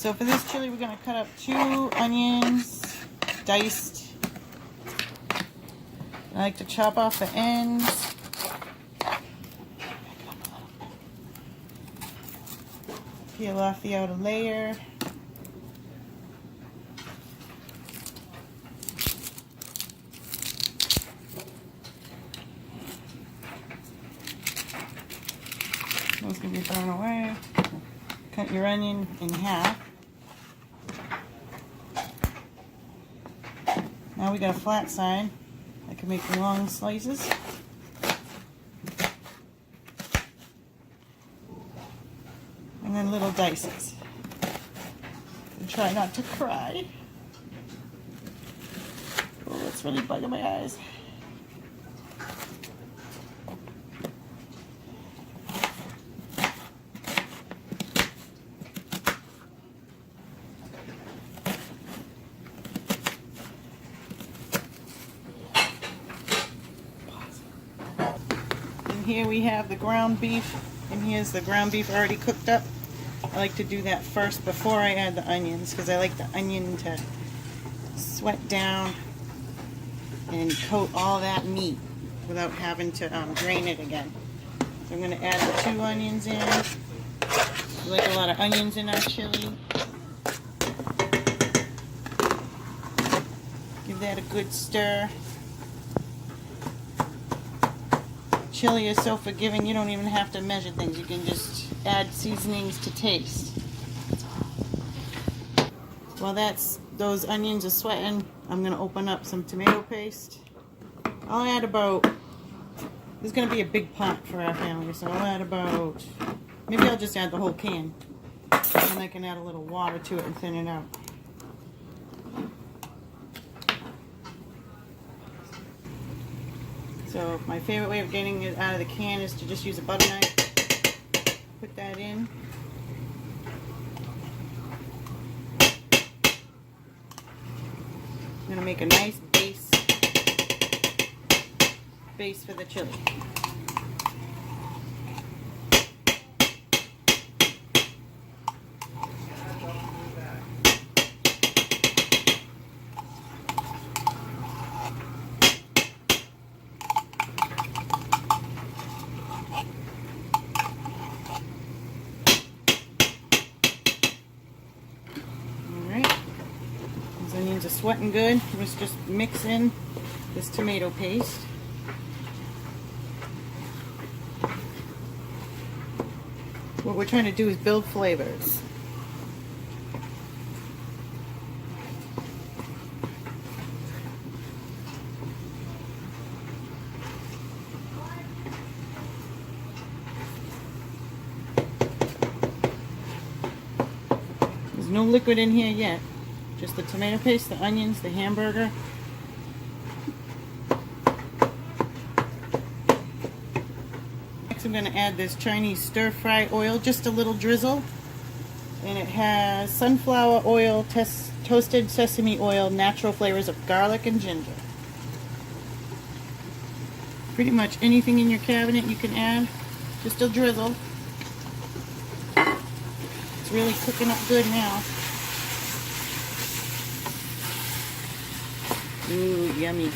So for this chili, we're going to cut up 2 onions, diced. I like to chop off the ends. Peel off the outer layer. Those can be thrown away. Cut your onion in half. Now we got a flat side. I can make long slices. And then little dices. And try not to cry. Oh, that's really bugging my eyes. Here we have the ground beef, and here's the ground beef already cooked up. I like to do that first before I add the onions because I like the onion to sweat down and coat all that meat without having to drain it again. So I'm going to add the 2 onions in. We like a lot of onions in our chili. Give that a good stir. Chili is so forgiving, you don't even have to measure things. You can just add seasonings to taste. While those onions are sweating, I'm going to open up some tomato paste. I'll add about, there's going to be a big pot for our family, so I'll add about, maybe I'll just add the whole can. And I can add a little water to it and thin it out. So my favorite way of getting it out of the can is to just use a butter knife. Put that in. I'm going to make a nice base for the chili. Onions are sweating good. Let's just mix in this tomato paste. What we're trying to do is build flavors. There's no liquid in here yet. Just the tomato paste, the onions, the hamburger. Next I'm going to add this Chinese stir-fry oil, just a little drizzle. And it has sunflower oil, toasted sesame oil, natural flavors of garlic and ginger. Pretty much anything in your cabinet you can add. Just a drizzle. It's really cooking up good now. Ooh, yummy.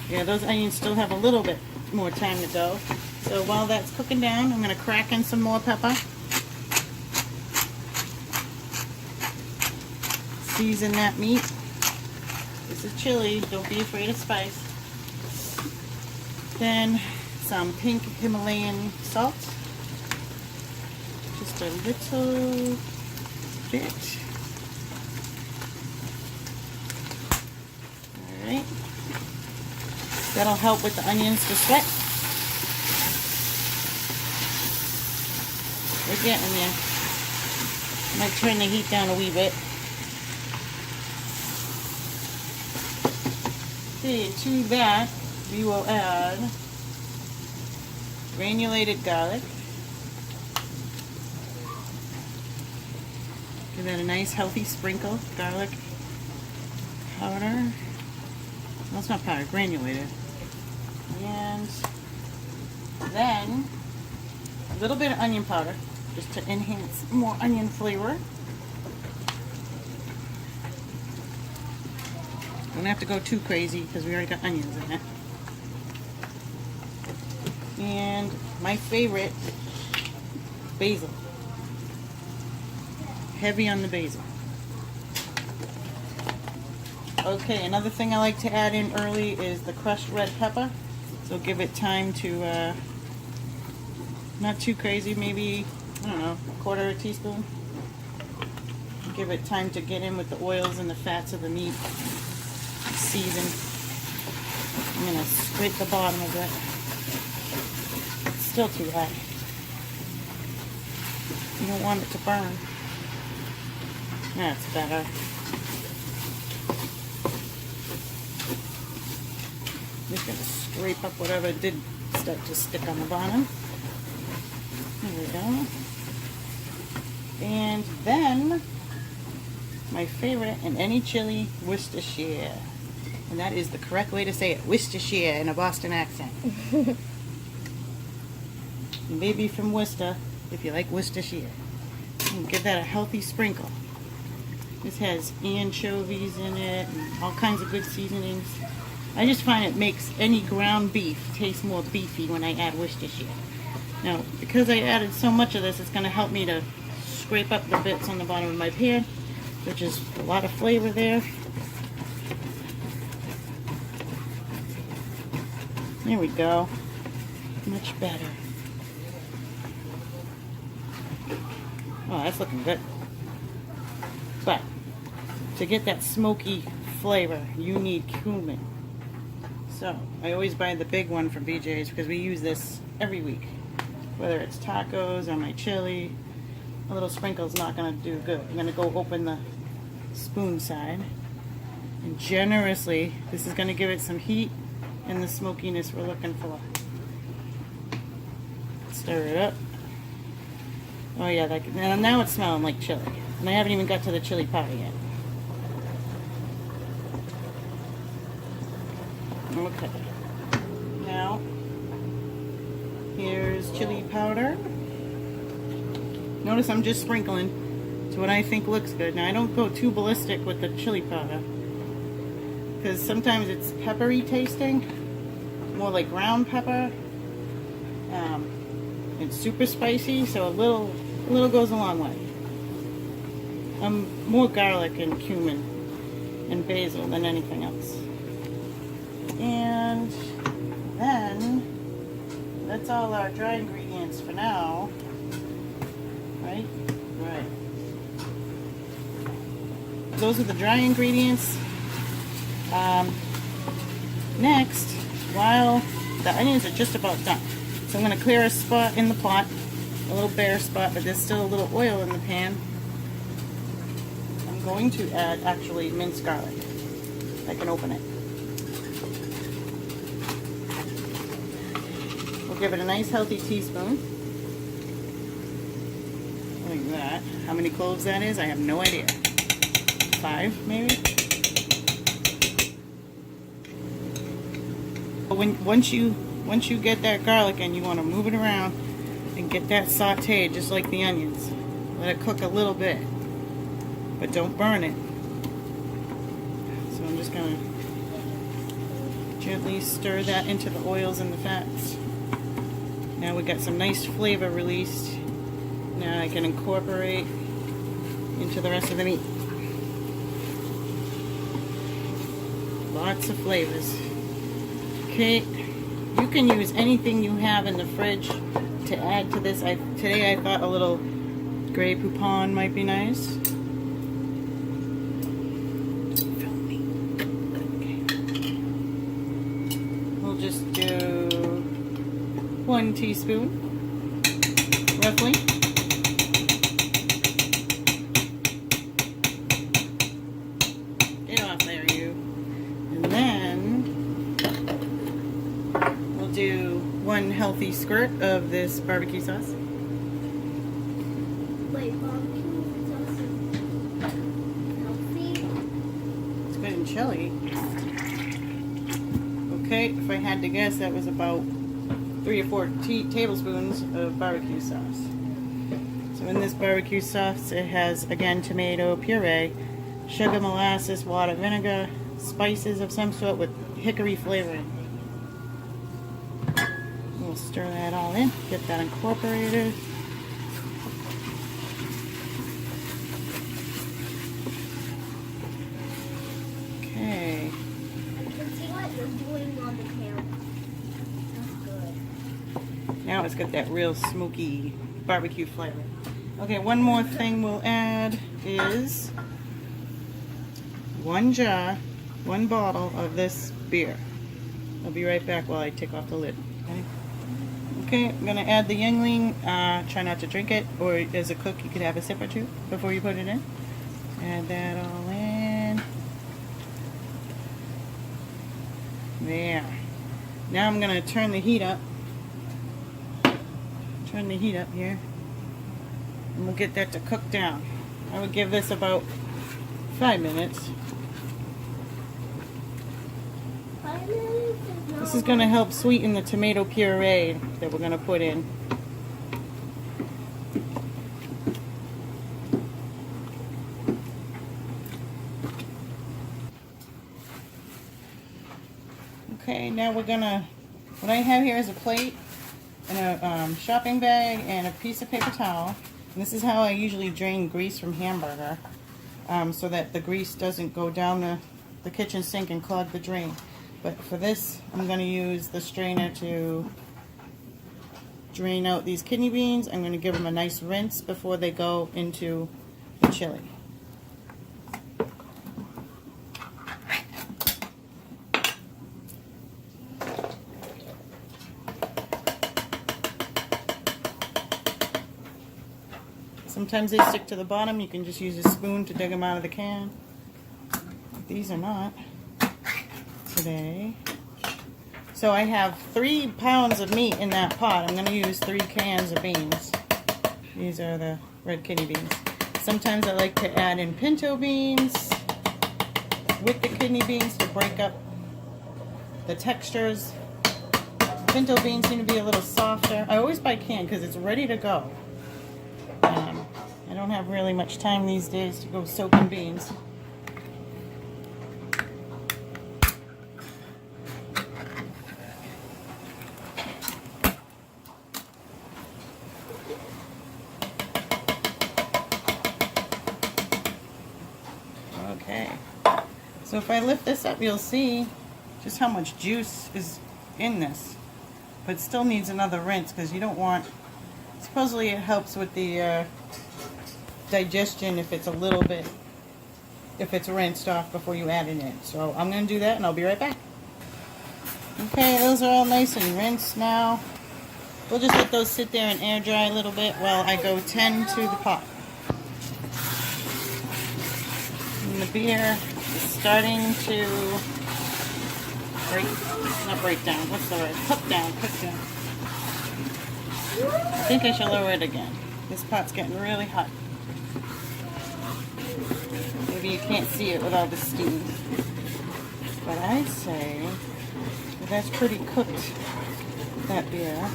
Yeah, those onions still have a little bit more time to go. So while that's cooking down, I'm going to crack in some more pepper. Season that meat. This is chili. Don't be afraid of spice. Then some pink Himalayan salt. Just a little bit. Alright. That'll help with the onions to sweat. We're getting there. Might turn the heat down a wee bit. Okay, to that we will add granulated garlic. Give that a nice healthy sprinkle. Garlic powder. Well, it's not powder, granulated. And then a little bit of onion powder, just to enhance more onion flavor. Don't have to go too crazy because we already got onions in it. And my favorite, basil. Heavy on the basil. Okay, another thing I like to add in early is the crushed red pepper. So give it time to, not too crazy, maybe, I don't know, a quarter of a teaspoon. Give it time to get in with the oils and the fats of the meat. Season. I'm going to scrape the bottom of it. It's still too hot. You don't want it to burn. That's better. Just going to scrape up whatever did start to stick on the bottom. There we go. And then, my favorite in any chili, Worcestershire. And that is the correct way to say it, Worcestershire in a Boston accent. Maybe from Worcester, if you like Worcestershire. And give that a healthy sprinkle. This has anchovies in it and all kinds of good seasonings. I just find it makes any ground beef taste more beefy when I add Worcestershire. Now, because I added so much of this, it's going to help me to scrape up the bits on the bottom of my pan, which is a lot of flavor there. There we go. Much better. Oh, that's looking good. But to get that smoky flavor, you need cumin. So I always buy the big one from BJ's because we use this every week. Whether it's tacos or my chili, a little sprinkle is not going to do good. I'm going to go open the spoon side. And generously, this is going to give it some heat and the smokiness we're looking for. Stir it up. Oh yeah, now it's smelling like chili. And I haven't even got to the chili powder yet. Okay. Now, here's chili powder. Notice I'm just sprinkling. It's what I think looks good. Now I don't go too ballistic with the chili powder, because sometimes it's peppery tasting, more like ground pepper. It's super spicy, so a little goes a long way. More garlic and cumin and basil than anything else. And then that's all our dry ingredients for now. Right? Right. Those are the dry ingredients. Next, while the onions are just about done, so I'm going to clear a spot in the pot, a little bare spot, but there's still a little oil in the pan. I'm going to add actually minced garlic. I can open it. We'll give it a nice healthy teaspoon. Like that. How many cloves that is, I have no idea. 5 maybe? But once you get that garlic in, you want to move it around and get that sauteed just like the onions. Let it cook a little bit, but don't burn it. So I'm just going to gently stir that into the oils and the fats. Now we got some nice flavor released. Now I can incorporate into the rest of the meat. Lots of flavors. Okay, you can use anything you have in the fridge to add to this. Today I thought a little Grey Poupon might be nice. Film me. Okay. We'll just do 1 teaspoon, roughly. Get off there, you. And then we'll do 1 healthy squirt of this barbecue sauce. Wait, barbecue sauce is healthy? It's good in chili. Okay, if I had to guess, that was about 3 or 4 tablespoons of barbecue sauce. So in this barbecue sauce, it has, again, tomato puree, sugar, molasses, water, vinegar, spices of some sort with hickory flavoring. We'll stir that all in, get that incorporated. Okay. I can see what you're doing on the camera. That's good. Now it's got that real smoky barbecue flavor. Okay, one more thing we'll add is 1 jar, 1 bottle of this beer. I'll be right back while I take off the lid. Okay, I'm going to add the Yuengling. Try not to drink it, or as a cook you could have a sip or two before you put it in. Add that all in. There. Now I'm going to turn the heat up. Turn the heat up here. And we'll get that to cook down. I would give this about 5 minutes. 5 minutes is not This is going to help sweeten the tomato puree that we're going to put in. Okay, now we're going to, what I have here is a plate and a shopping bag and a piece of paper towel. And this is how I usually drain grease from hamburger, so that the grease doesn't go down the kitchen sink and clog the drain. But for this, I'm going to use the strainer to drain out these kidney beans. I'm going to give them a nice rinse before they go into the chili. Sometimes they stick to the bottom. You can just use a spoon to dig them out of the can. These are not today. So I have 3 pounds of meat in that pot. I'm going to use 3 cans of beans. These are the red kidney beans. Sometimes I like to add in pinto beans with the kidney beans to break up the textures. Pinto beans seem to be a little softer. I always buy canned because it's ready to go. I don't have really much time these days to go soaking beans. Okay, so if I lift this up, you'll see just how much juice is in this, but it still needs another rinse because you don't want, supposedly it helps with the digestion if it's a little bit, if it's rinsed off before you add it in. So I'm going to do that and I'll be right back. Okay, those are all nice and rinsed now. We'll just let those sit there and air dry a little bit while I go tend to the pot. And the beer is starting to break down. What's the word? Cook down. I think I should lower it again. This pot's getting really hot. Maybe you can't see it with all the steam. But I'd say that that's pretty cooked, that beer.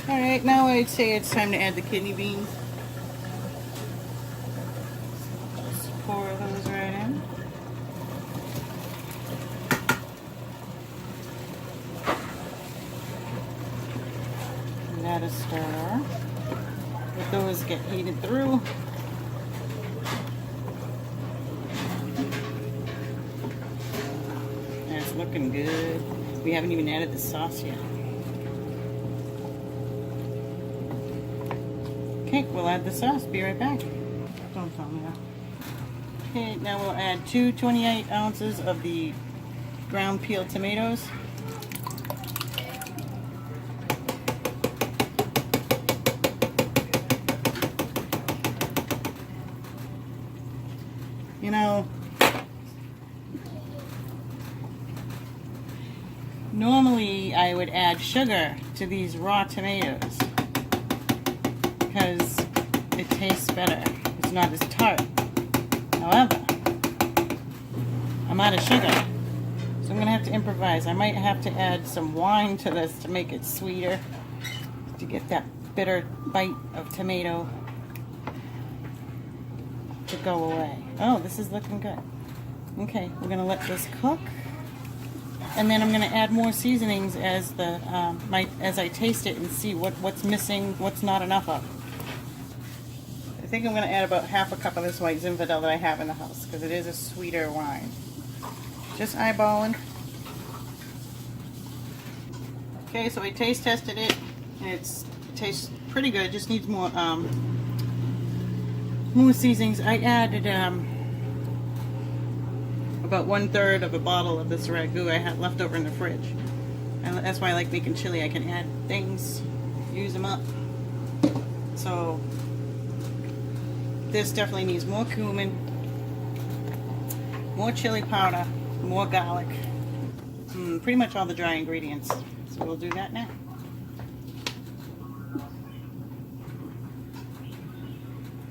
Alright, now I'd say it's time to add the kidney beans. Just pour those right in. And add a stir. Let those get heated through. That's looking good. We haven't even added the sauce yet. Okay, we'll add the sauce. Be right back. Don't tell me that. Okay, now we'll add 2 28 ounces of the ground peeled tomatoes. You know, normally I would add sugar to these raw tomatoes because it tastes better. It's not as tart. However, I'm out of sugar, so I'm going to have to improvise. I might have to add some wine to this to make it sweeter, to get that bitter bite of tomato to go away. Oh, this is looking good. Okay, we're gonna let this cook, and then I'm gonna add more seasonings as the as I taste it and see what's missing, what's not enough of. I think I'm gonna add about half a cup of this white zinfandel that I have in the house because it is a sweeter wine. Just eyeballing. Okay, so I taste tested it, and it tastes pretty good. It just needs more seasonings. I added about 1/3 of a bottle of this ragu I had left over in the fridge, and that's why I like making chili. I can add things, use them up. So this definitely needs more cumin, more chili powder, more garlic, pretty much all the dry ingredients. So we'll do that now.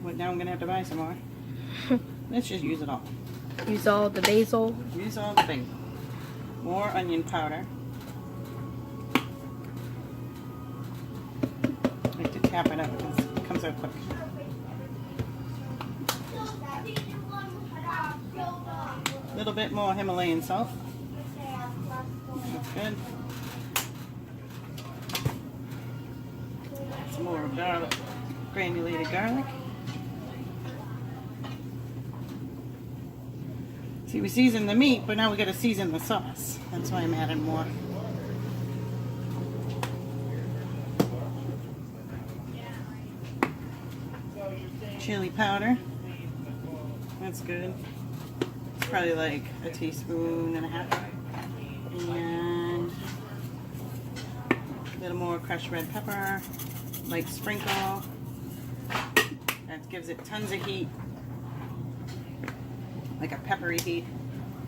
But now I'm gonna have to buy some more. Let's just use it all. Use all the basil. Use all the basil. More onion powder. I like to tap it out because it comes out quick. A little bit more Himalayan salt. That's good. Some more garlic, granulated garlic. See, we seasoned the meat, but now we got to season the sauce. That's why I'm adding more. Chili powder. That's good. It's probably like a teaspoon and a half. And a little more crushed red pepper, like sprinkle. That gives it tons of heat. Like a peppery heat.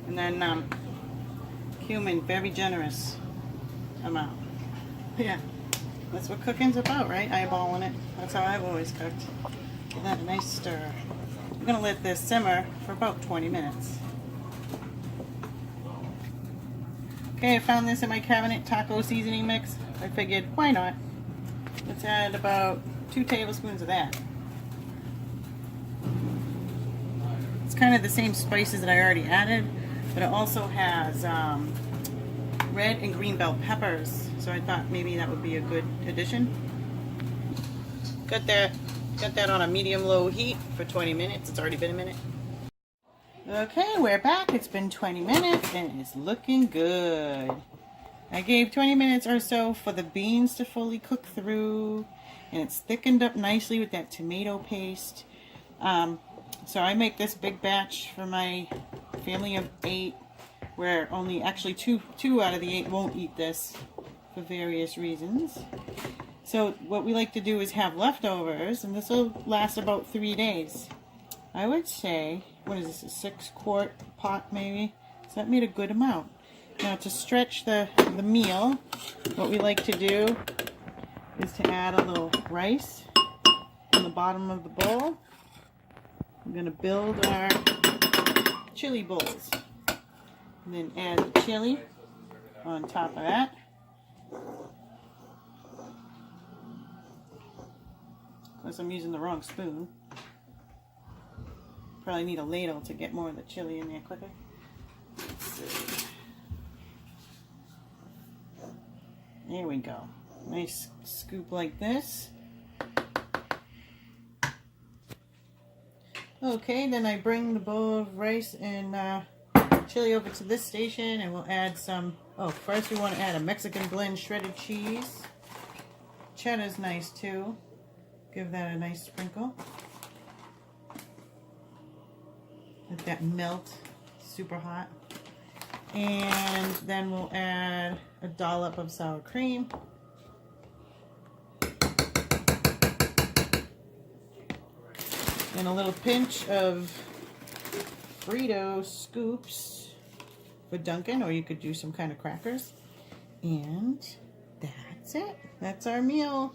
And then cumin, very generous amount. Yeah, that's what cooking's about, right? Eyeballing it. That's how I've always cooked. Give that a nice stir. I'm gonna let this simmer for about 20 minutes. Okay, I found this in my cabinet, taco seasoning mix. I figured, why not? Let's add about 2 tablespoons of that. It's kind of the same spices that I already added, but it also has red and green bell peppers, so I thought maybe that would be a good addition. Got that on a medium-low heat for 20 minutes. It's already been a minute. Okay, we're back. It's been 20 minutes and it's looking good. I gave 20 minutes or so for the beans to fully cook through, and it's thickened up nicely with that tomato paste. So I make this big batch for my family of 8, where only actually two out of the 8 won't eat this for various reasons. So what we like to do is have leftovers, and this will last about 3 days. I would say, what is this, a 6-quart pot maybe? So that made a good amount. Now to stretch the meal, what we like to do is to add a little rice on the bottom of the bowl. I'm going to build our chili bowls. And then add the chili on top of that. Of course, I'm using the wrong spoon. Probably need a ladle to get more of the chili in there quicker. Let's see. There we go. Nice scoop like this. Okay, then I bring the bowl of rice and chili over to this station, and we'll add some, first we want to add a Mexican blend shredded cheese. Cheddar's nice too. Give that a nice sprinkle. Let that melt, super hot. And then we'll add a dollop of sour cream. And a little pinch of Frito scoops for Dunkin', or you could do some kind of crackers. And that's it. That's our meal.